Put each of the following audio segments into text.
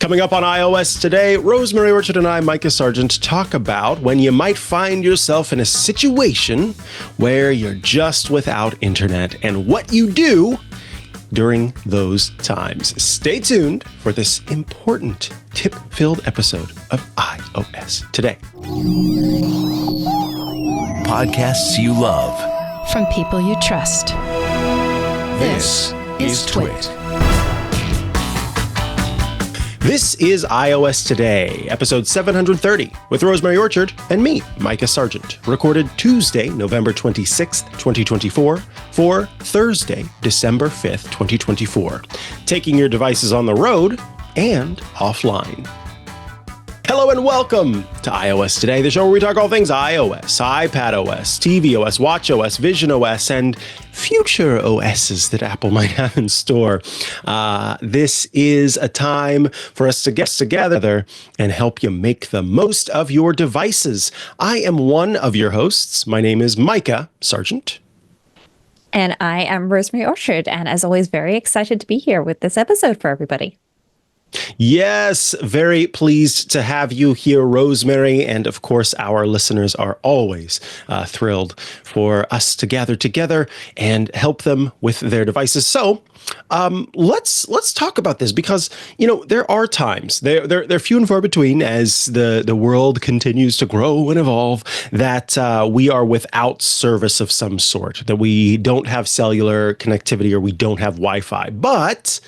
Coming up on iOS today, Rosemary, Orchard, and I, Mikah, Sargent, talk about when you might find yourself in a situation where you're just without internet and what you do during those times. Stay tuned for this important tip-filled episode of iOS Today. Podcasts you love. From people you trust. This is TWiT. This is iOS Today, episode 730, with Rosemary Orchard and me, Mikah Sargent, recorded Tuesday, November 26th, 2024, for Thursday, December 5th, 2024, taking your devices on the road and offline. Hello and welcome to iOS Today, the show where we talk all things iOS, iPadOS, tvOS, watchOS, visionOS, and future OSs that Apple might have in store. This is a time for us to get together and help you make the most of your devices. I am one of your hosts. My name is Mikah Sargent. And I am Rosemary Orchard, and as always, very excited to be here with this episode for everybody. Yes, very pleased to have you here, Rosemary. And of course, our listeners are always thrilled for us to gather together and help them with their devices. So let's talk about this because, you know, there are times, they're few and far between as the world continues to grow and evolve, that we are without service of some sort, that we don't have cellular connectivity or we don't have Wi-Fi. But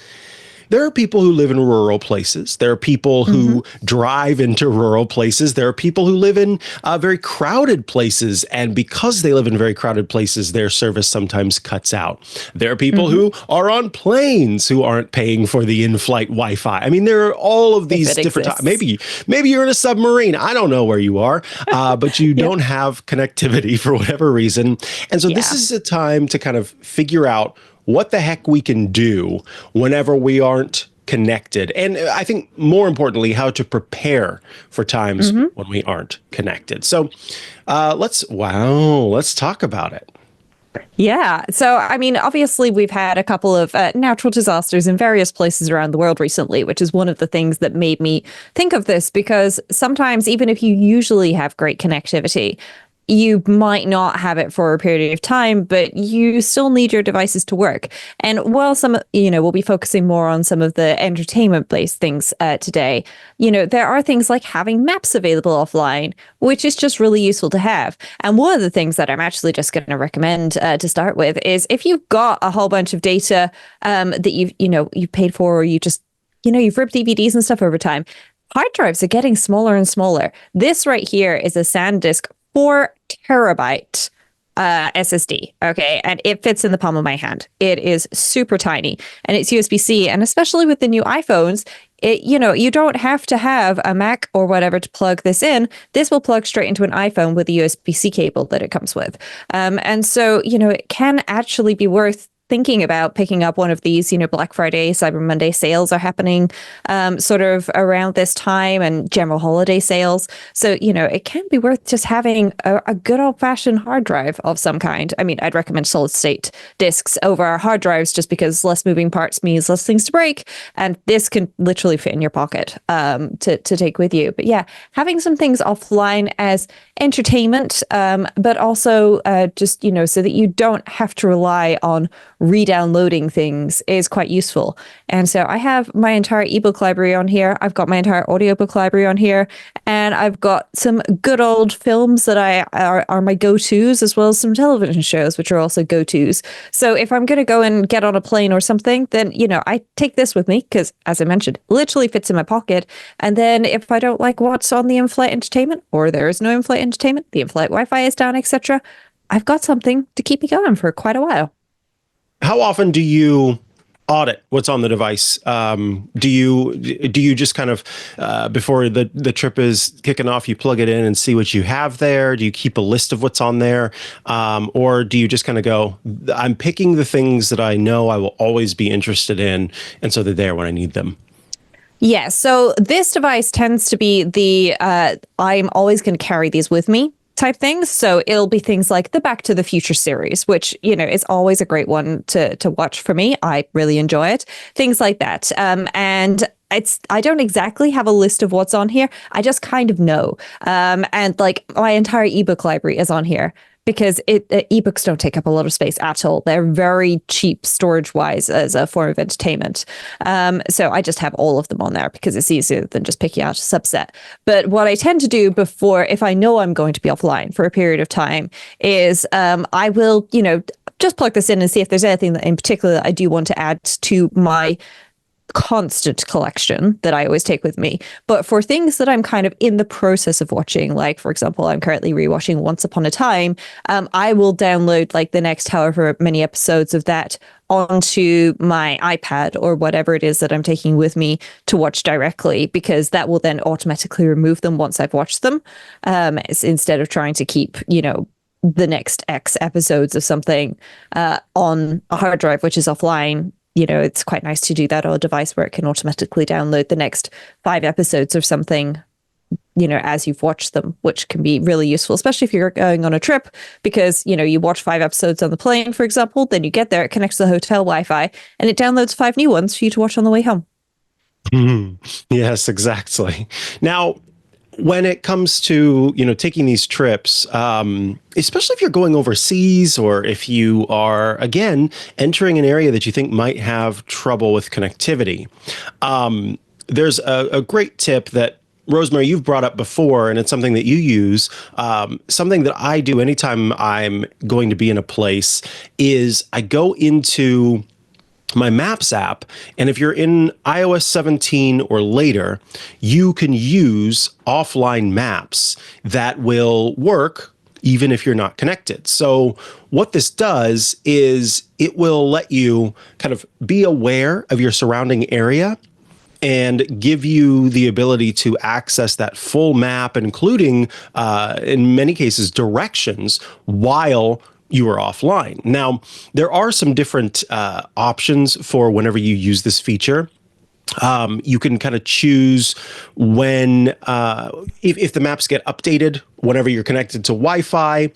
there are people who live in rural places. There are people who drive into rural places. There are people who live in very crowded places. And because they live in very crowded places, their service sometimes cuts out. There are people who are on planes who aren't paying for the in-flight Wi-Fi. I mean, there are all of these different times. Maybe you're in a submarine. I don't know where you are, but you don't have connectivity for whatever reason. And so this is a time to kind of figure out what the heck we can do whenever we aren't connected. And I think more importantly, how to prepare for times when we aren't connected. So let's talk about it. Yeah. So, I mean, obviously, we've had a couple of natural disasters in various places around the world recently, which is one of the things that made me think of this, because sometimes even if you usually have great connectivity, you might not have it for a period of time, but you still need your devices to work. And while we'll be focusing more on some of the entertainment-based things today, there are things like having maps available offline, which is just really useful to have. And one of the things that I'm actually just going to recommend to start with is if you've got a whole bunch of data that you've paid for, or you just, you've ripped DVDs and stuff over time, hard drives are getting smaller and smaller. This right here is a SanDisk 4 terabyte SSD, okay? And it fits in the palm of my hand. It is super tiny, and it's USB-C, and especially with the new iPhones, you don't have to have a Mac or whatever to plug this in. This will plug straight into an iPhone with the USB-C cable that it comes with. And so, it can actually be worth thinking about picking up one of these. Black Friday, Cyber Monday sales are happening sort of around this time, and general holiday sales. So, it can be worth just having a good old-fashioned hard drive of some kind. I mean, I'd recommend solid-state disks over hard drives just because less moving parts means less things to break, and this can literally fit in your pocket to take with you. But yeah, having some things offline as entertainment, but also just, so that you don't have to rely on re-downloading things is quite useful. And so I have my entire ebook library on here. I've got my entire audiobook library on here, and I've got some good old films that are my go-tos, as well as some television shows, which are also go-tos. So if I'm going to go and get on a plane or something, then, I take this with me because, as I mentioned, literally fits in my pocket. And then if I don't like what's on the in-flight entertainment, or there is no in-flight entertainment, the in-flight Wi-Fi is down, etc., I've got something to keep me going for quite a while. How often do you audit what's on the device? Do you just kind of before the trip is kicking off, you plug it in and see what you have there? Do you keep a list of what's on there, or do you just kind of go, I'm picking the things that I know I will always be interested in, and so they're there when I need them? Yeah. So this device tends to be the I'm always going to carry these with me type things. So it'll be things like the Back to the Future series, which, is always a great one to watch for me. I really enjoy it. Things like that. And I don't exactly have a list of what's on here. I just kind of know. And like my entire ebook library is on here because ebooks don't take up a lot of space at all. They're very cheap storage wise as a form of entertainment. So I just have all of them on there because it's easier than just picking out a subset. But what I tend to do before, if I know I'm going to be offline for a period of time, is I will, just plug this in and see if there's anything that in particular that I do want to add to my constant collection that I always take with me. But for things that I'm kind of in the process of watching, like, for example, I'm currently rewatching Once Upon a Time, I will download like the next however many episodes of that onto my iPad or whatever it is that I'm taking with me to watch directly, because that will then automatically remove them once I've watched them, instead of trying to keep, the next X episodes of something on a hard drive, which is offline. It's quite nice to do that on a device where it can automatically download the next 5 episodes of something, as you've watched them, which can be really useful, especially if you're going on a trip, because, you watch 5 episodes on the plane, for example, then you get there, it connects to the hotel Wi-Fi, and it downloads 5 new ones for you to watch on the way home. Yes, exactly. Now, when it comes to, taking these trips, especially if you're going overseas or if you are, again, entering an area that you think might have trouble with connectivity, there's a great tip that, Rosemary, you've brought up before, and it's something that you use. Something that I do anytime I'm going to be in a place is I go into my Maps app, and if you're in iOS 17 or later, you can use offline maps that will work even if you're not connected. So what this does is it will let you kind of be aware of your surrounding area and give you the ability to access that full map, including, in many cases, directions while you are offline. Now, there are some different options for whenever you use this feature. You can kind of choose when, if the maps get updated whenever you're connected to Wi-Fi,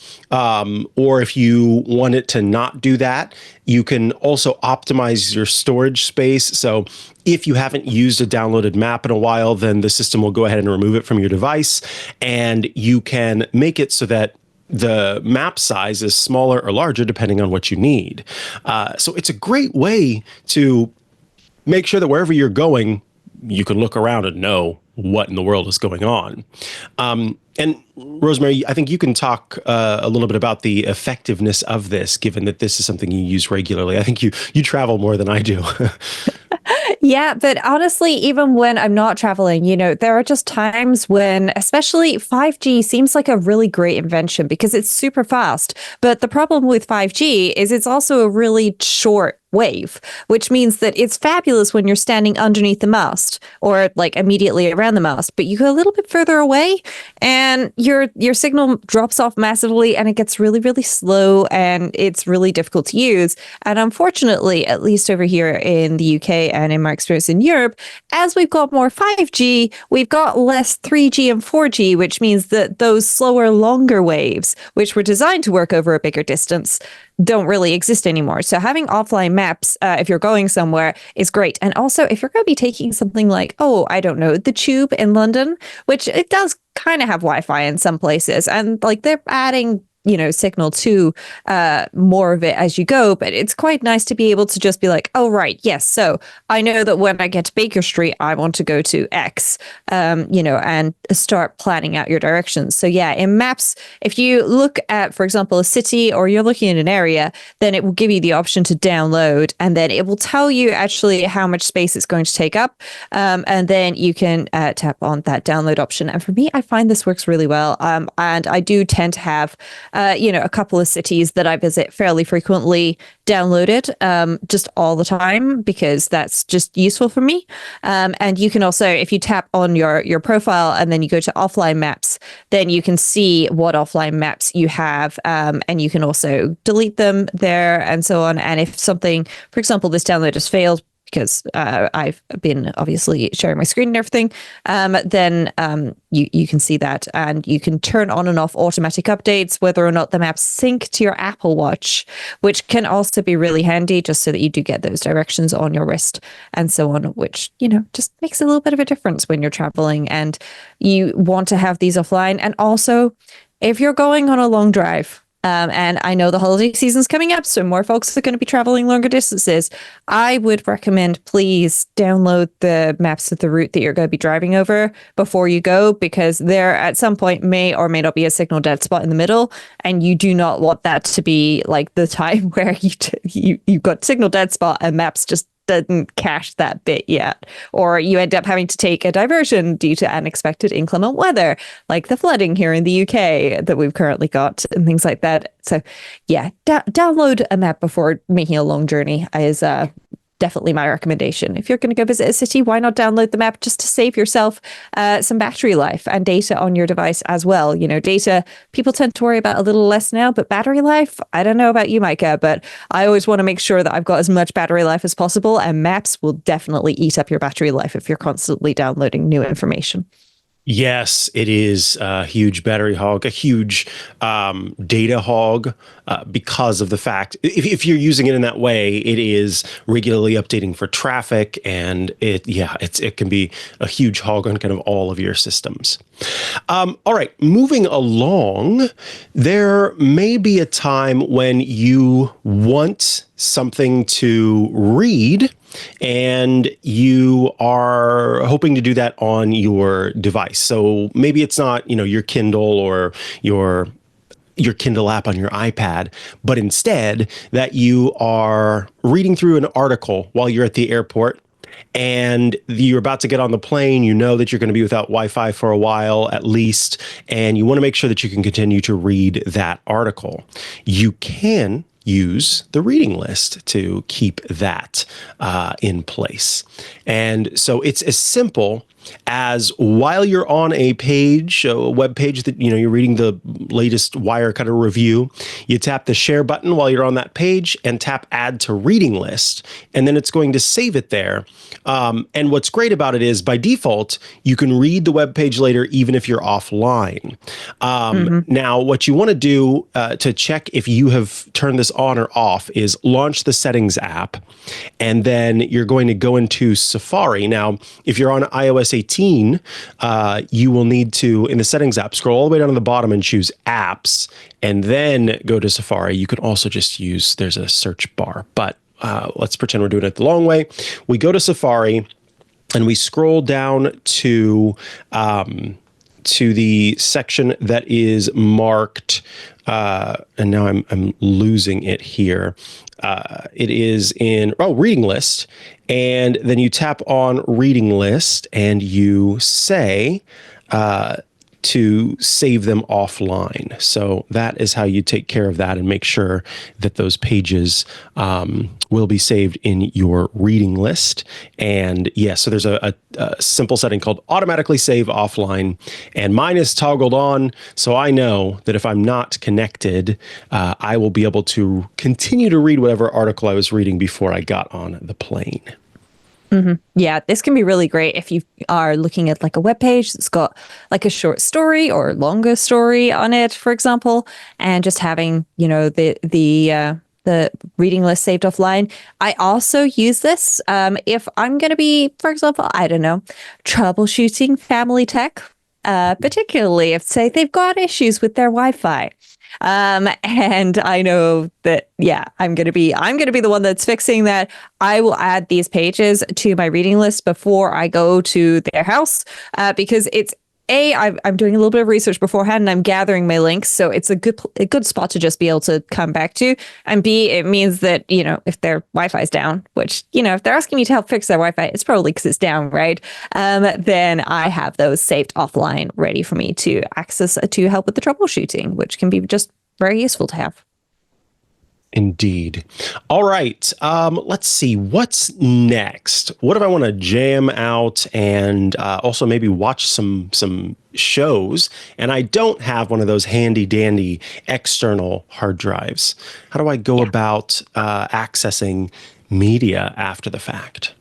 or if you want it to not do that. You can also optimize your storage space. So if you haven't used a downloaded map in a while, then the system will go ahead and remove it from your device, and you can make it so that the map size is smaller or larger depending on what you need. So it's a great way to make sure that wherever you're going, you can look around and know what in the world is going on. And Rosemary, I think you can talk a little bit about the effectiveness of this, given that this is something you use regularly. I think you travel more than I do. Yeah, but honestly, even when I'm not traveling, there are just times when, especially 5G seems like a really great invention because it's super fast. But the problem with 5G is it's also a really short wave, which means that it's fabulous when you're standing underneath the mast or like immediately around the mast, but you go a little bit further away and your signal drops off massively and it gets really, really slow and it's really difficult to use. And unfortunately, at least over here in the UK and in my experience in Europe, as we've got more 5G, we've got less 3G and 4G, which means that those slower, longer waves, which were designed to work over a bigger distance, don't really exist anymore. So having offline maps, if you're going somewhere, is great. And also, if you're going to be taking something like, I don't know, the Tube in London, which it does kind of have Wi-Fi in some places, and like they're adding signal to more of it as you go. But it's quite nice to be able to just be like, oh, right, yes. So I know that when I get to Baker Street, I want to go to X, and start planning out your directions. So yeah, in maps, if you look at, for example, a city or you're looking at an area, then it will give you the option to download, and then it will tell you actually how much space it's going to take up. And then you can tap on that download option. And for me, I find this works really well. And I do tend to have a couple of cities that I visit fairly frequently downloaded just all the time because that's just useful for me. And you can also, if you tap on your profile and then you go to offline maps, then you can see what offline maps you have, and you can also delete them there and so on. And if something, for example, this download has failed because I've been obviously sharing my screen and everything, then you can see that, and you can turn on and off automatic updates, whether or not the maps sync to your Apple Watch, which can also be really handy, just so that you do get those directions on your wrist and so on, which, just makes a little bit of a difference when you're traveling and you want to have these offline. And also, if you're going on a long drive, and I know the holiday season's coming up, so more folks are going to be traveling longer distances, I would recommend please download the maps of the route that you're going to be driving over before you go, because there at some point may or may not be a signal dead spot in the middle, and you do not want that to be like the time where you've got signal dead spot and maps just didn't cache that bit yet, or you end up having to take a diversion due to unexpected inclement weather, like the flooding here in the UK that we've currently got and things like that. So yeah, download a map before making a long journey is definitely my recommendation. If you're going to go visit a city, why not download the map just to save yourself some battery life and data on your device as well. Data, people tend to worry about a little less now, but battery life, I don't know about you, Mikah, but I always want to make sure that I've got as much battery life as possible, and maps will definitely eat up your battery life if you're constantly downloading new information. Yes, it is a huge battery hog, a huge data hog, because of the fact if you're using it in that way, it is regularly updating for traffic, and it can be a huge hog on kind of all of your systems. All right, moving along, there may be a time when you want something to read, and you are hoping to do that on your device. So maybe it's not, your Kindle or your Kindle app on your iPad, but instead that you are reading through an article while you're at the airport, and you're about to get on the plane. You know that you're going to be without Wi-Fi for a while at least, and you want to make sure that you can continue to read that article. You can use the reading list to keep that in place. And so it's as simple as, while you're on a page, a web page that, you're reading the latest Wire kind of review, you tap the share button while you're on that page and tap add to reading list, and then it's going to save it there. And what's great about it is, by default, you can read the web page later, even if you're offline. Now, what you want to do to check if you have turned this on or off is launch the settings app, and then you're going to go into Safari. Now, if you're on iOS 18, you will need to, in the settings app, scroll all the way down to the bottom and choose apps, and then go to Safari. You can also just use, there's a search bar, but let's pretend we're doing it the long way. We go to Safari and we scroll down to the section that is marked, and now I'm losing it here. It is in reading list, and then you tap on reading list and you say to save them offline. So that is how you take care of that and make sure that those pages will be saved in your reading list. And so there's a simple setting called automatically save offline, and mine is toggled on, so I know that if I'm not connected, I will be able to continue to read whatever article I was reading before I got on the plane. Mm-hmm. Yeah, this can be really great if you are looking at like a web page that's got like a short story or longer story on it, for example, and just having, the reading list saved offline. I also use this if I'm going to be, for example, I don't know, troubleshooting family tech, particularly if, say, they've got issues with their Wi-Fi. And I know that, I'm going to be the one that's fixing that. I will add these pages to my reading list before I go to their house, because it's I'm doing a little bit of research beforehand, and I'm gathering my links, so it's a good spot to just be able to come back to. And B, it means that, if their Wi-Fi is down, which, if they're asking me to help fix their Wi-Fi, it's probably because it's down, right? Then I have those saved offline, ready for me to access to help with the troubleshooting, which can be just very useful to have. Indeed. All right. Let's see. What's next? What if I want to jam out and also maybe watch some shows, and I don't have one of those handy dandy external hard drives? How do I go about accessing media after the fact?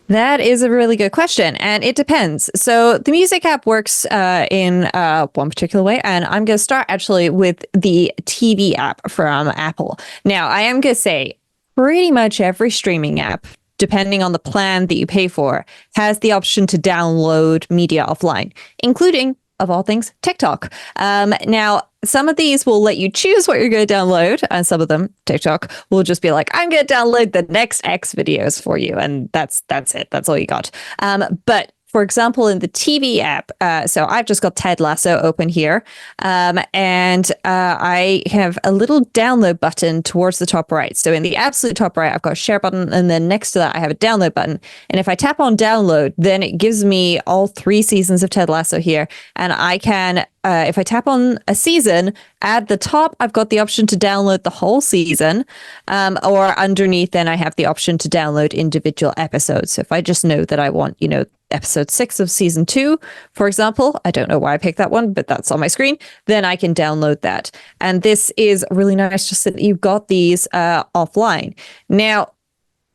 That is a really good question, and it depends. So the music app works in one particular way, and I'm going to start actually with the TV app from Apple. Now, I am going to say pretty much every streaming app, depending on the plan that you pay for, has the option to download media offline, including, of all things, TikTok. Now, some of these will let you choose what you're going to download, and some of them, TikTok, will just be like, I'm going to download the next X videos for you, and that's it. That's all you got. But for example, in the TV app, so I've just got Ted Lasso open here, and I have a little download button towards the top right. So in the absolute top right, I've got a share button, and then next to that, I have a download button. And if I tap on download, then it gives me all 3 seasons of Ted Lasso here, and I can if I tap on a season, at the top, I've got the option to download the whole season, or underneath, then I have the option to download individual episodes. So if I just know that I want, episode 6 of season 2, for example, I don't know why I picked that one, but that's on my screen, then I can download that. And this is really nice, just that you've got these offline. Now,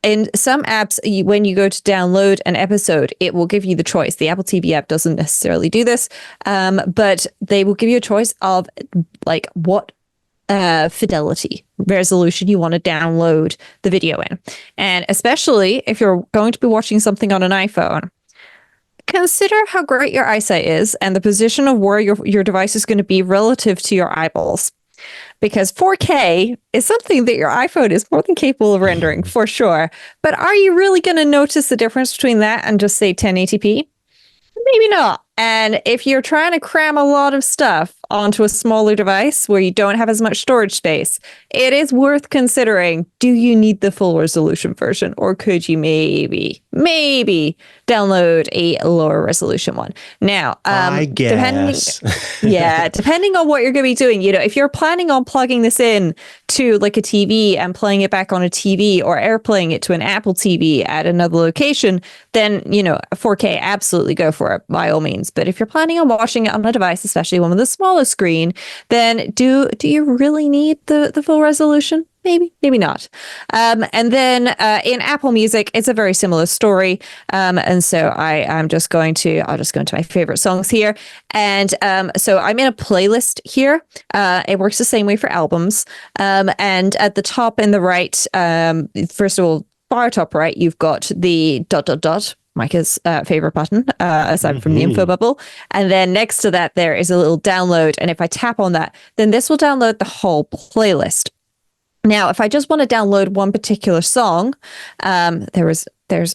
in some apps, when you go to download an episode, it will give you the choice. The Apple TV app doesn't necessarily do this, but they will give you a choice of like what fidelity resolution you want to download the video in. And especially if you're going to be watching something on an iPhone, consider how great your eyesight is and the position of where your device is going to be relative to your eyeballs. Because 4K is something that your iPhone is more than capable of rendering, for sure. But are you really going to notice the difference between that and just say 1080p? Maybe not. And if you're trying to cram a lot of stuff onto a smaller device where you don't have as much storage space, it is worth considering, do you need the full resolution version, or could you maybe download a lower resolution one? Now, I guess. depending on what you're going to be doing, if you're planning on plugging this in to like a TV and playing it back on a TV, or airplaying it to an Apple TV at another location, then, 4K, absolutely go for it, by all means. But if you're planning on watching it on a device, especially one with a smaller screen, then do you really need the full resolution? Maybe not. And then in Apple Music, it's a very similar story. And so I'll just go into my favorite songs here. And so I'm in a playlist here. It works the same way for albums. And at the top in the right, first of all, far top right, you've got the ... Mikah's favorite button, aside from the info bubble. And then next to that, there is a little download. And if I tap on that, then this will download the whole playlist. Now, if I just want to download one particular song, there's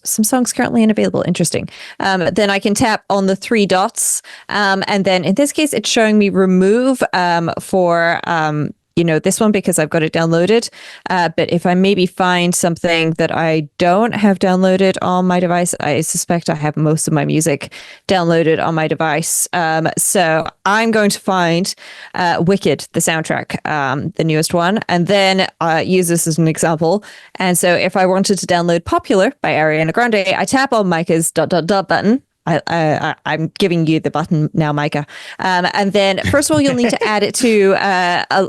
some songs currently unavailable. Interesting. Then I can tap on the 3 dots. And then in this case, it's showing me remove for this one because I've got it downloaded. But if I maybe find something that I don't have downloaded on my device, I suspect I have most of my music downloaded on my device. So I'm going to find Wicked, the soundtrack, the newest one, and then use this as an example. And so if I wanted to download Popular by Ariana Grande, I tap on Mikah's ... button. I'm giving you the button now, Mikah. And then, first of all, you'll need to add it to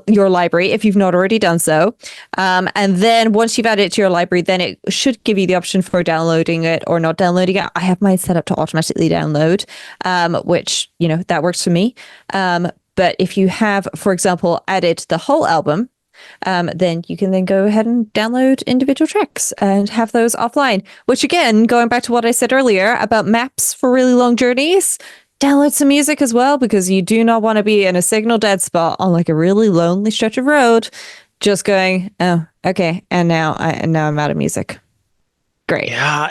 your library if you've not already done so. And then once you've added it to your library, then it should give you the option for downloading it or not downloading it. I have mine set up to automatically download, which, that works for me. But if you have, for example, added the whole album, then you can then go ahead and download individual tracks and have those offline, which again, going back to what I said earlier about maps for really long journeys, download some music as well, because you do not want to be in a signal dead spot on like a really lonely stretch of road, just going, oh, okay. And now I'm out of music. Great. Yeah.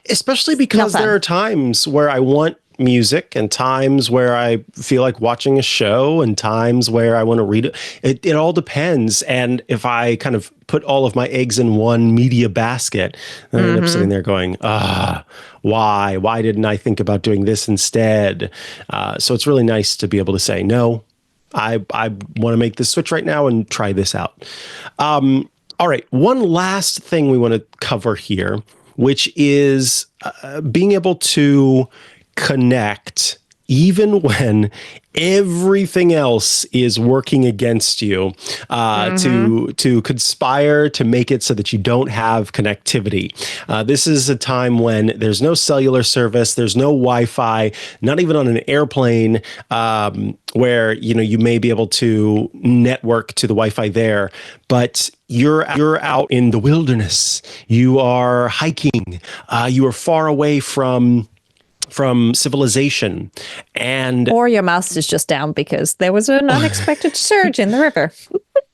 Especially because there are times where I want music and times where I feel like watching a show and times where I want to read it. It all depends. And if I kind of put all of my eggs in one media basket, then I end up sitting there going, why? Why didn't I think about doing this instead? So it's really nice to be able to say, no, I want to make this switch right now and try this out. All right. One last thing we want to cover here, which is being able to connect even when everything else is working against you, to conspire to make it so that you don't have connectivity. This is a time when there's no cellular service, there's no Wi-Fi, not even on an airplane, where you may be able to network to the Wi-Fi there, but you're out in the wilderness, you are hiking, you are far away from civilization, or your mouse is just down because there was an unexpected surge in the river.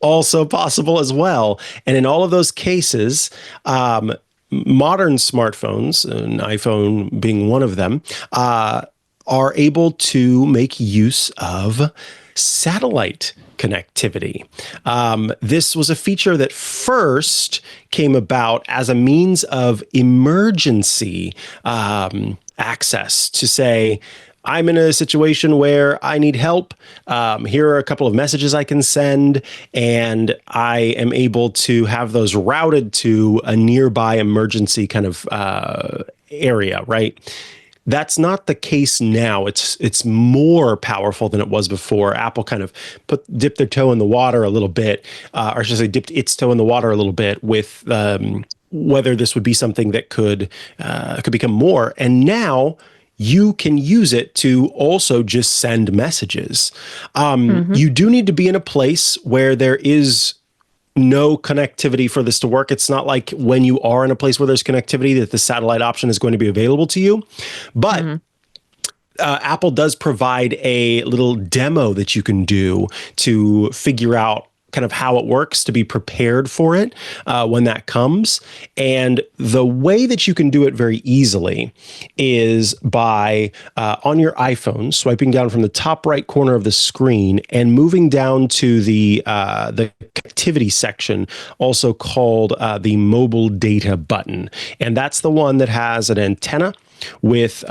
Also possible as well. And in all of those cases, modern smartphones, an iPhone being one of them, are able to make use of satellite connectivity. This was a feature that first came about as a means of emergency access to say, I'm in a situation where I need help. Here are a couple of messages I can send, and I am able to have those routed to a nearby emergency kind of area, right? That's not the case now. It's more powerful than it was before. Apple kind of dipped their toe in the water a little bit, or I should say dipped its toe in the water a little bit with whether this would be something that could become more. And now you can use it to also just send messages. You do need to be in a place where there is no connectivity for this to work. It's not like when you are in a place where there's connectivity that the satellite option is going to be available to you. But Apple does provide a little demo that you can do to figure out kind of how it works, to be prepared for it when that comes. And the way that you can do it very easily is by on your iPhone, swiping down from the top right corner of the screen and moving down to the activity section, also called the mobile data button. And that's the one that has an antenna with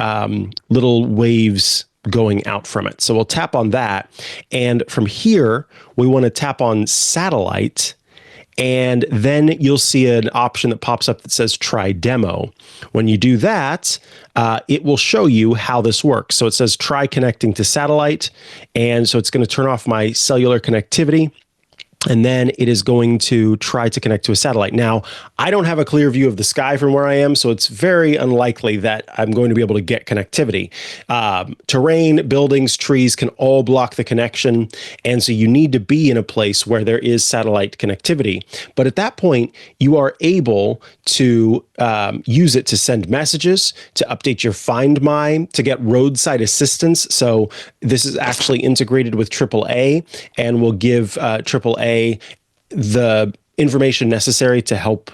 little waves going out from it. So we'll tap on that. And from here, we want to tap on satellite. And then you'll see an option that pops up that says try demo. When you do that, it will show you how this works. So it says try connecting to satellite. And so it's going to turn off my cellular connectivity. And then it is going to try to connect to a satellite. Now, I don't have a clear view of the sky from where I am, so it's very unlikely that I'm going to be able to get connectivity. Terrain, buildings, trees can all block the connection. And so you need to be in a place where there is satellite connectivity. But at that point, you are able to use it to send messages, to update your Find My, to get roadside assistance. So this is actually integrated with AAA and will give AAA the information necessary to help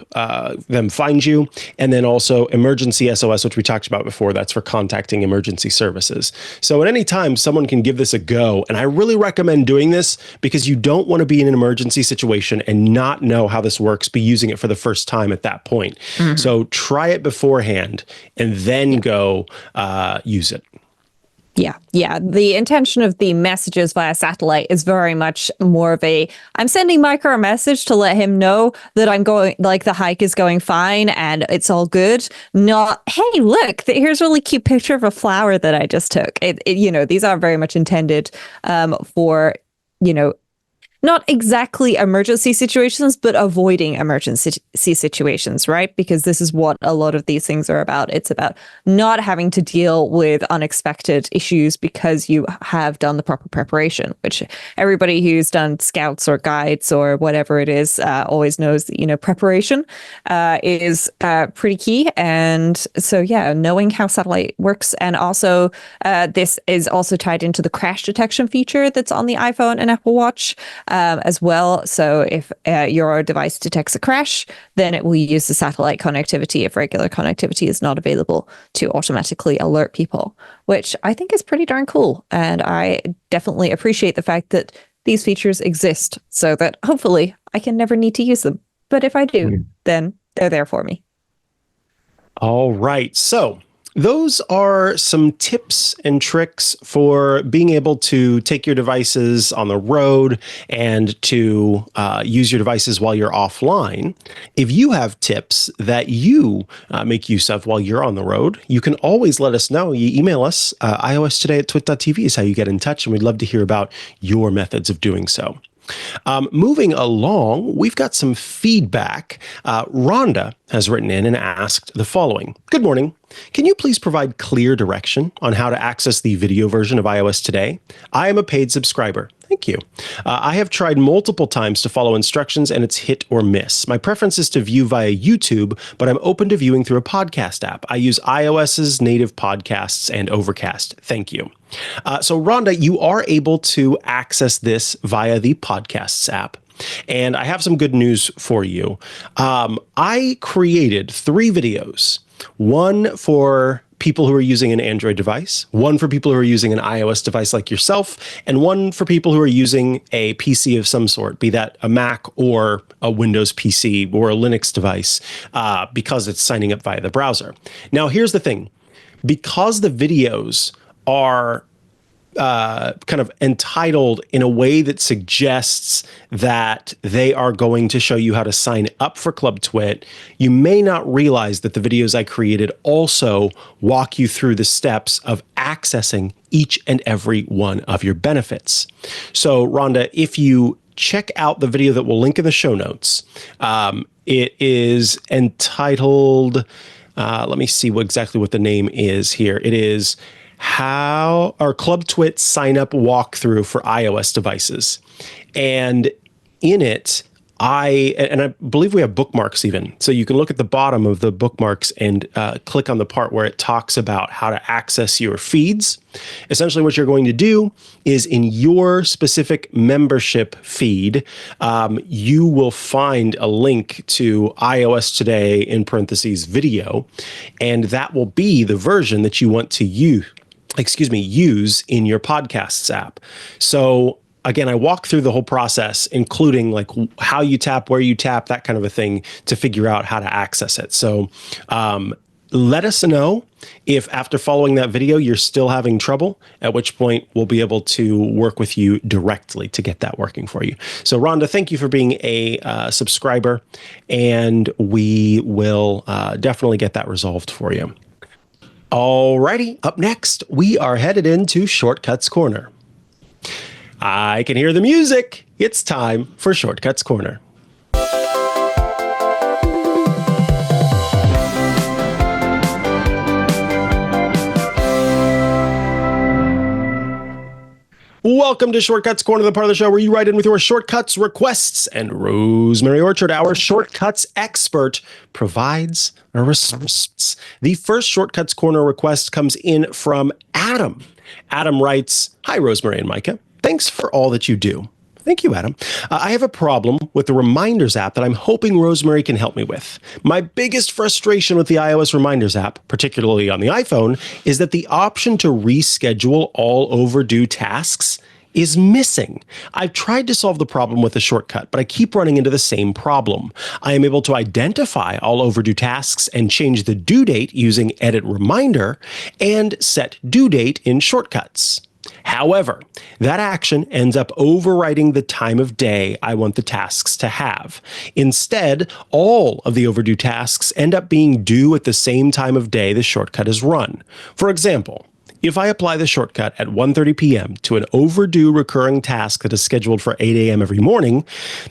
them find you. And then also emergency SOS, which we talked about before. That's for contacting emergency services. So at any time, someone can give this a go. And I really recommend doing this because you don't want to be in an emergency situation and not know how this works, be using it for the first time at that point. So try it beforehand and then go use it. Yeah. The intention of the messages via satellite is very much more of I'm sending Mikah a message to let him know that I'm going, like the hike is going fine and it's all good. Not, hey, look, here's a really cute picture of a flower that I just took. These are very much intended for, not exactly emergency situations, but avoiding emergency situations, right? Because this is what a lot of these things are about. It's about not having to deal with unexpected issues because you have done the proper preparation, which everybody who's done scouts or guides or whatever it is always knows that, preparation is pretty key. And so, knowing how satellite works. And also, this is also tied into the crash detection feature that's on the iPhone and Apple Watch. As well. So if your device detects a crash, then it will use the satellite connectivity if regular connectivity is not available to automatically alert people, which I think is pretty darn cool. And I definitely appreciate the fact that these features exist so that hopefully I can never need to use them. But if I do, then they're there for me. All right. So Those are some tips and tricks for being able to take your devices on the road and to use your devices while you're offline. If you have tips that you make use of while you're on the road, you can always let us know. You email us, iostoday@twit.tv is how you get in touch, and we'd love to hear about your methods of doing so. Moving along, we've got some feedback. Rhonda has written in and asked the following. Good morning. Can you please provide clear direction on how to access the video version of iOS Today? I am a paid subscriber. Thank you. I have tried multiple times to follow instructions and it's hit or miss. My preference is to view via YouTube, but I'm open to viewing through a podcast app. I use iOS's native podcasts and Overcast. Thank you. So Rhonda, you are able to access this via the Podcasts app. And I have some good news for you. I created 3 videos, one for people who are using an Android device, one for people who are using an iOS device like yourself, and one for people who are using a PC of some sort, be that a Mac or a Windows PC or a Linux device, because it's signing up via the browser. Now, here's the thing. Because the videos are kind of entitled in a way that suggests that they are going to show you how to sign up for Club Twit, you may not realize that the videos I created also walk you through the steps of accessing each and every one of your benefits. So, Rhonda, if you check out the video that we'll link in the show notes, it is entitled, let me see exactly what the name is here. It is how our Club Twit sign up walkthrough for iOS devices. And in it, I believe we have bookmarks even. So you can look at the bottom of the bookmarks and click on the part where it talks about how to access your feeds. Essentially what you're going to do is in your specific membership feed, you will find a link to iOS Today in parentheses video, and that will be the version that you want to use in your podcasts app. So again, I walk through the whole process, including like how you tap, where you tap, that kind of a thing to figure out how to access it. So let us know if after following that video, you're still having trouble, at which point we'll be able to work with you directly to get that working for you. So Rhonda, thank you for being a subscriber, and we will definitely get that resolved for you. Alrighty, up next, we are headed into Shortcuts Corner. I can hear the music. It's time for Shortcuts Corner. Welcome to Shortcuts Corner, the part of the show where you write in with your shortcuts requests, and Rosemary Orchard, our shortcuts expert, provides a response. The first Shortcuts Corner request comes in from Adam. Adam writes, "Hi, Rosemary and Mikah. Thanks for all that you do." Thank you, Adam. I have a problem with the Reminders app that I'm hoping Rosemary can help me with. My biggest frustration with the iOS Reminders app, particularly on the iPhone, is that the option to reschedule all overdue tasks is missing. I've tried to solve the problem with a shortcut, but I keep running into the same problem. I am able to identify all overdue tasks and change the due date using Edit Reminder and set due date in Shortcuts. However, that action ends up overriding the time of day I want the tasks to have. Instead, all of the overdue tasks end up being due at the same time of day the shortcut is run. For example, if I apply the shortcut at 1:30 p.m. to an overdue recurring task that is scheduled for 8 a.m. every morning,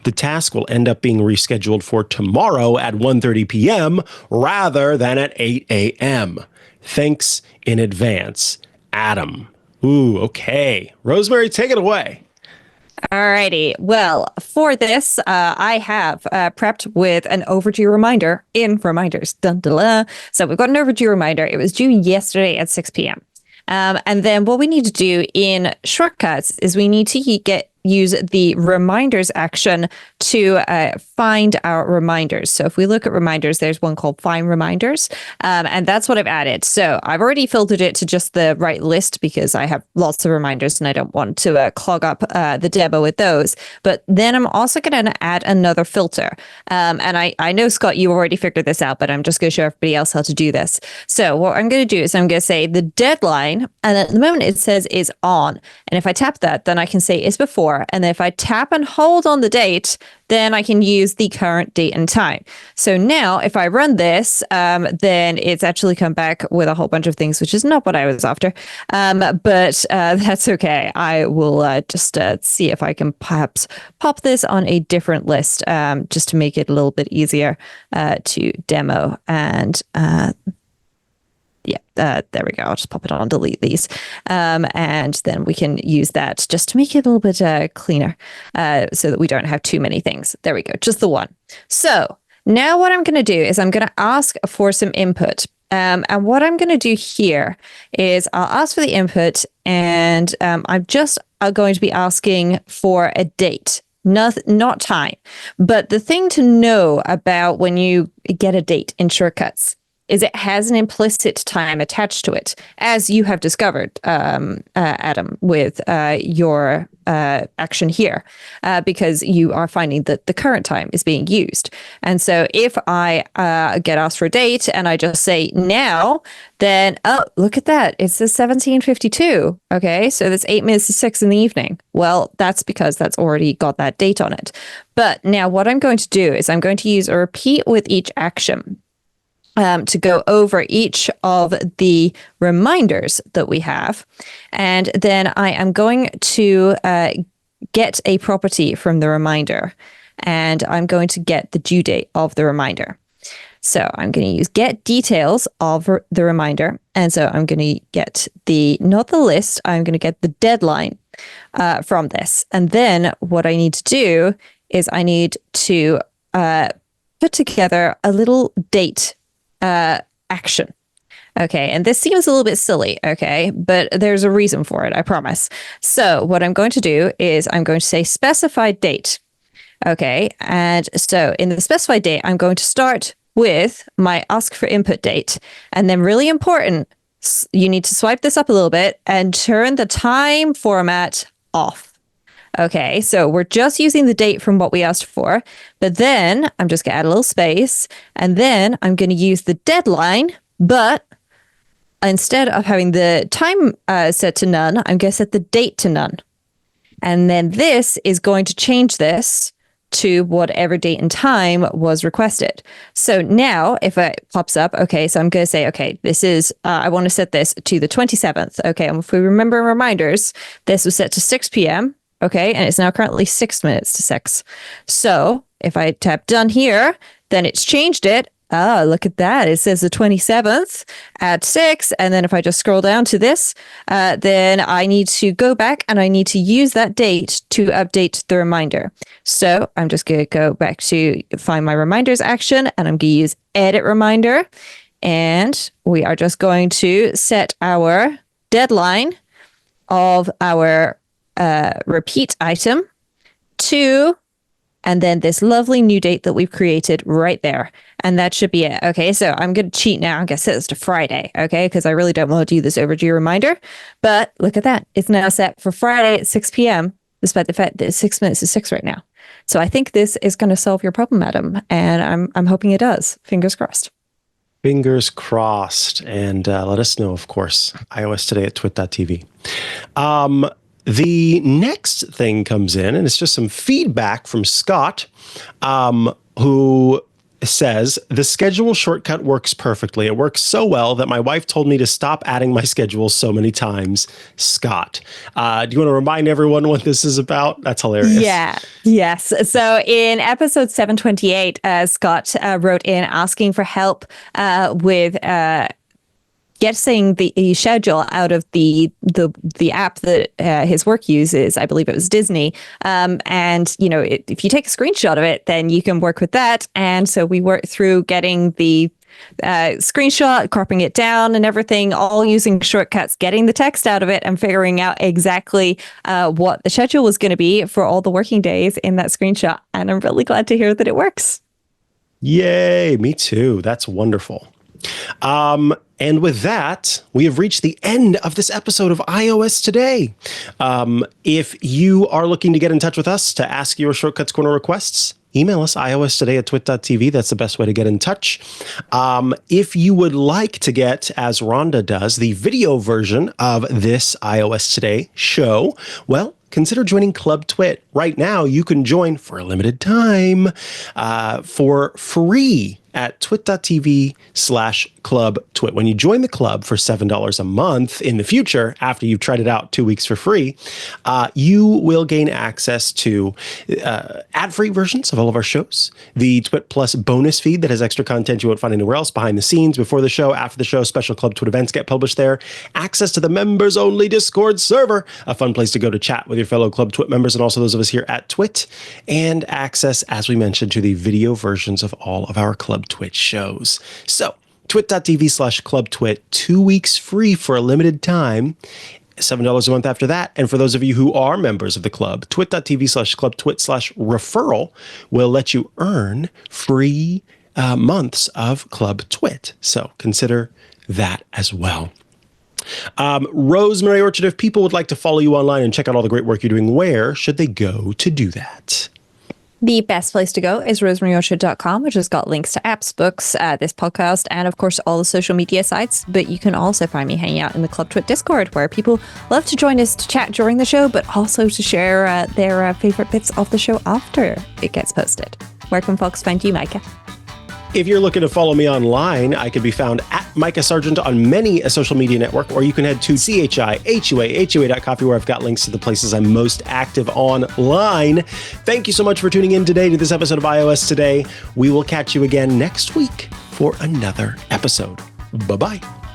the task will end up being rescheduled for tomorrow at 1:30 p.m. rather than at 8 a.m. Thanks in advance, Adam. Ooh, okay. Rosemary, take it away. Alrighty. Well, for this, I have prepped with an overdue reminder in Reminders. Dun, dun, dun. So we've got an overdue reminder. It was due yesterday at 6 p.m. And then what we need to do in Shortcuts is we need to use the reminders action to find our reminders. So if we look at reminders, there's one called Find Reminders, and that's what I've added. So I've already filtered it to just the right list because I have lots of reminders and I don't want to clog up the demo with those. But then I'm also going to add another filter. And I know, Scott, you already figured this out, but I'm just going to show everybody else how to do this. So what I'm going to do is I'm going to say the deadline, and at the moment it says is on. And if I tap that, then I can say is before. And then if I tap and hold on the date, then I can use the current date and time. So now if I run this, then it's actually come back with a whole bunch of things, which is not what I was after. But that's okay. I will just see if I can perhaps pop this on a different list just to make it a little bit easier to demo. And there we go. I'll just pop it on, delete these. And then we can use that just to make it a little bit cleaner so that we don't have too many things. There we go. Just the one. So now what I'm going to do is I'm going to ask for some input. And what I'm going to do here is I'll ask for the input, and I'm just going to be asking for a date. Not time. But the thing to know about when you get a date in shortcuts is it has an implicit time attached to it, as you have discovered, Adam, with your action here, because you are finding that the current time is being used. And so if I get asked for a date and I just say now, then, oh, look at that. It says 17:52. Okay, so that's 8 minutes to 6 in the evening. Well, that's because that's already got that date on it. But now what I'm going to do is I'm going to use a repeat with each action. To go over each of the reminders that we have. And then I am going to get a property from the reminder. And I'm going to get the due date of the reminder. So I'm going to use get details of the reminder. And so I'm going to get not the list, I'm going to get the deadline from this. And then what I need to do is I need to put together a little date action. Okay, and this seems a little bit silly, okay, but there's a reason for it, I promise. So what I'm going to do is I'm going to say specified date. Okay, and so in the specified date, I'm going to start with my ask for input date. And then really important, you need to swipe this up a little bit and turn the time format off. Okay, so we're just using the date from what we asked for, but then I'm just going to add a little space, and then I'm going to use the deadline, but instead of having the time set to none, I'm going to set the date to none. And then this is going to change this to whatever date and time was requested. So now if it pops up, okay, so I'm going to say, okay, this is, I want to set this to the 27th. Okay, and if we remember reminders, this was set to 6 p.m., okay, and it's now currently 6 minutes to 6. So if I tap done here, then it's changed it. Oh, look at that. It says the 27th at 6. And then if I just scroll down to this, then I need to go back and I need to use that date to update the reminder. So I'm just going to go back to find my reminders action, and I'm going to use edit reminder. And we are just going to set our deadline of our repeat item to, and then this lovely new date that we've created right there. And that should be it. Okay, so I'm going to cheat now. I'm going to set this to Friday, okay, because I really don't want to do this overdue reminder. But look at that. It's now set for Friday at 6 p.m., despite the fact that it's 6 minutes to 6 right now. So I think this is going to solve your problem, Adam. And I'm hoping it does. Fingers crossed. Fingers crossed. And let us know, of course, iOS Today at twit.tv. The next thing comes in, and it's just some feedback from Scott, who says, the schedule shortcut works perfectly. It works so well that my wife told me to stop adding my schedule so many times. Scott, do you want to remind everyone what this is about? That's hilarious. Yeah. Yes. So in episode 728, Scott wrote in asking for help with getting the schedule out of the app that his work uses. I believe it was Disney. And, you know, if you take a screenshot of it, then you can work with that. And so we worked through getting the screenshot, cropping it down and everything, all using shortcuts, getting the text out of it and figuring out exactly what the schedule was going to be for all the working days in that screenshot. And I'm really glad to hear that it works. Yay, me too. That's wonderful. And with that, we have reached the end of this episode of iOS Today. If you are looking to get in touch with us to ask your Shortcuts Corner requests, email us iostoday@twit.tv. That's the best way to get in touch. If you would like to get, as Rhonda does, the video version of this iOS Today show, well, consider joining Club TWiT. Right now, you can join for a limited time for free at twit.tv/club TWiT. When you join the club for $7 a month in the future, after you've tried it out 2 weeks for free, you will gain access to ad-free versions of all of our shows, the TWiT Plus bonus feed that has extra content you won't find anywhere else, behind the scenes, before the show, after the show, special Club TWiT events get published there, access to the members-only Discord server, a fun place to go to chat with your fellow Club TWiT members and also those of us here at TWiT, and access, as we mentioned, to the video versions of all of our Club TWiT shows. So, twit.tv/club TWiT, 2 weeks free for a limited time, $7 a month after that. And for those of you who are members of the club, twit.tv/club TWiT/referral will let you earn free months of Club TWiT. So consider that as well. Rosemary Orchard, if people would like to follow you online and check out all the great work you're doing, where should they go to do that? The best place to go is rosemaryorchard.com, which has got links to apps, books, this podcast, and of course all the social media sites. But you can also find me hanging out in the Club TWiT Discord, where people love to join us to chat during the show, but also to share their favorite bits of the show after it gets posted. Where can folks find you, Mikah? If you're looking to follow me online, I can be found at Mikah Sargent on many a social media network, or you can head to CHIHUA.coffee, where I've got links to the places I'm most active online. Thank you so much for tuning in today to this episode of iOS Today. We will catch you again next week for another episode. Bye-bye.